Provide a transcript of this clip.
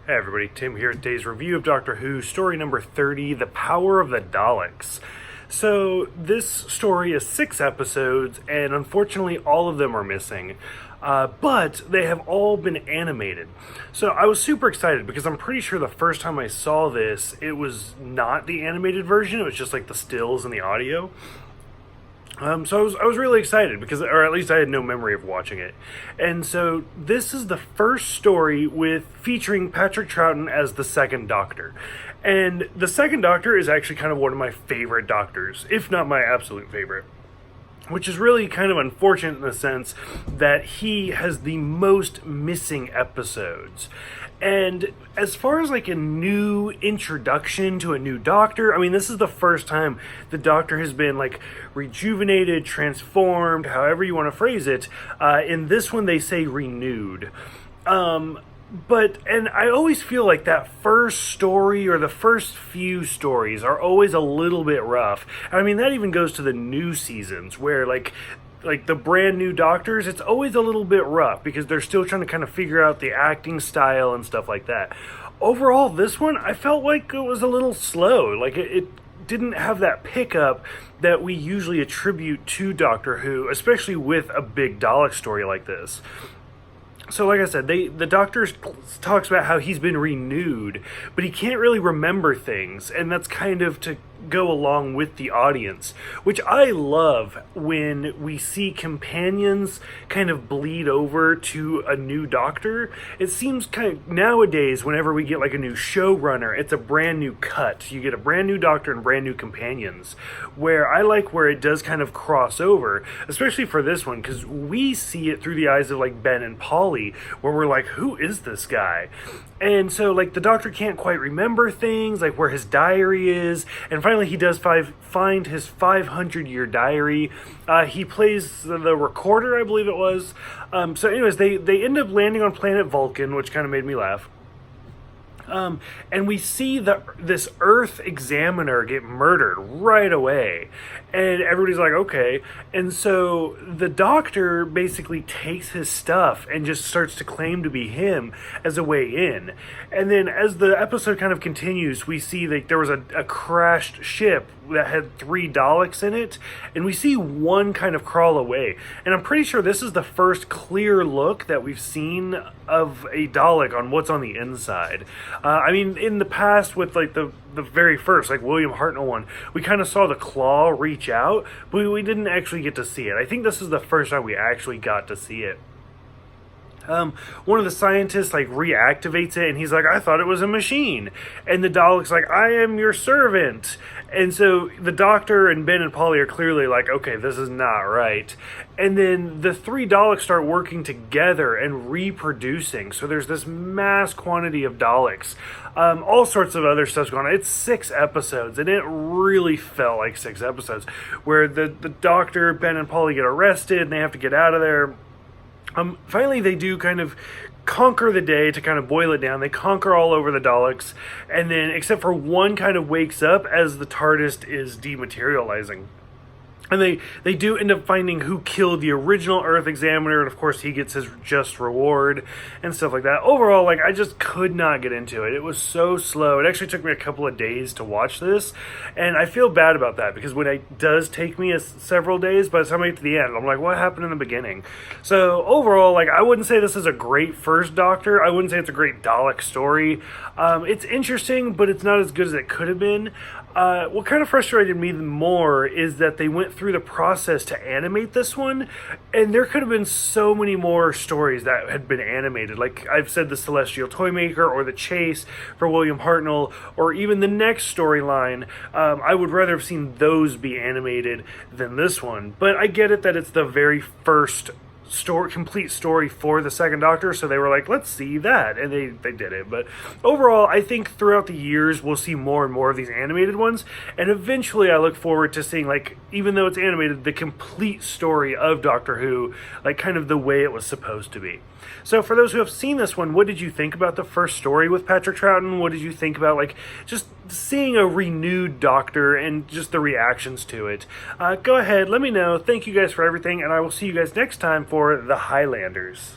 Hey everybody, Tim here at today's review of Doctor Who, story number 30, The Power of the Daleks. So, this story is 6 episodes, and unfortunately all of them are missing. But they have all been animated. So I was super excited because I'm pretty sure the first time I saw this, it was not the animated version, it was just like the stills and the audio. So I was really excited because, or at least I had no memory of watching it. And so this is the first story with featuring Patrick Troughton as the second Doctor. And the second Doctor is actually kind of one of my favorite Doctors, if not my absolute favorite. Which is really kind of unfortunate in the sense that he has the most missing episodes. And as far as like a new introduction to a new Doctor, I mean, this is the first time the Doctor has been like rejuvenated, transformed, however you want to phrase it. In this one, they say renewed. And I always feel like that first story or the first few stories are always a little bit rough. I mean, that even goes to the new seasons where like the brand new Doctors, it's always a little bit rough because they're still trying to kind of figure out the acting style and stuff like that. Overall, this one, I felt like it was a little slow. Like it didn't have that pickup that we usually attribute to Doctor Who, especially with a big Dalek story like this. So like I said, the Doctor talks about how he's been renewed, but he can't really remember things, and that's kind of to go along with the audience, which I love when we see companions kind of bleed over to a new Doctor. It seems kind of nowadays, whenever we get like a new showrunner, it's a brand new cut. You get a brand new Doctor and brand new companions, where I like where it does kind of cross over, especially for this one, because we see it through the eyes of like Ben and Polly, where we're like, who is this guy? And so, like, the Doctor can't quite remember things, like where his diary is. And finally, he does find his 500-year diary. He plays the recorder, I believe it was. So anyways, they end up landing on planet Vulcan, which kind of made me laugh. And we see this Earth examiner get murdered right away. And everybody's like, okay. And so the Doctor basically takes his stuff and just starts to claim to be him as a way in. And then as the episode kind of continues, we see that there was a crashed ship that had 3 Daleks in it, and we see one kind of crawl away. And I'm pretty sure this is the first clear look that we've seen of a Dalek on what's on the inside. I mean, in the past with like the very first, like William Hartnell one, we kind of saw the claw reach out, but we didn't actually get to see it. I think this is the first time we actually got to see it. One of the scientists like reactivates it, and he's like, I thought it was a machine. And the Dalek's like, I am your servant. And so the Doctor and Ben and Polly are clearly like, okay, this is not right. And then the 3 Daleks start working together and reproducing. So there's this mass quantity of Daleks. All sorts of other stuff's going on. It's 6 episodes, and it really felt like 6 episodes, where the Doctor, Ben and Polly get arrested, and they have to get out of there. Finally, they do kind of conquer the day, to kind of boil it down. They conquer all over the Daleks, and then, except for one, kind of wakes up as the TARDIS is dematerializing. And they do end up finding who killed the original Earth Examiner, and of course he gets his just reward and stuff like that. Overall, like, I just could not get into it. It was so slow. It actually took me a couple of days to watch this, and I feel bad about that, because when it does take me several days, by the time I get to the end, I'm like, what happened in the beginning? So overall, like, I wouldn't say this is a great first Doctor. I wouldn't say it's a great Dalek story. It's interesting, but it's not as good as it could have been. What kind of frustrated me more is that they went through the process to animate this one, and there could have been so many more stories that had been animated. Like I've said, the Celestial Toymaker, or the Chase for William Hartnell, or even the next storyline. I would rather have seen those be animated than this one. But I get it that it's the very first complete story for the second Doctor, so they were like, let's see that, and they did it. But overall, I think throughout the years we'll see more and more of these animated ones, and eventually I look forward to seeing, like, even though it's animated, the complete story of Doctor Who, like kind of the way it was supposed to be. So for those who have seen this one, what did you think about the first story with Patrick Troughton? What did you think about, like, just seeing a renewed Doctor and just the reactions to it? Go ahead, let me know. Thank you guys for everything, and I will see you guys next time for The Highlanders.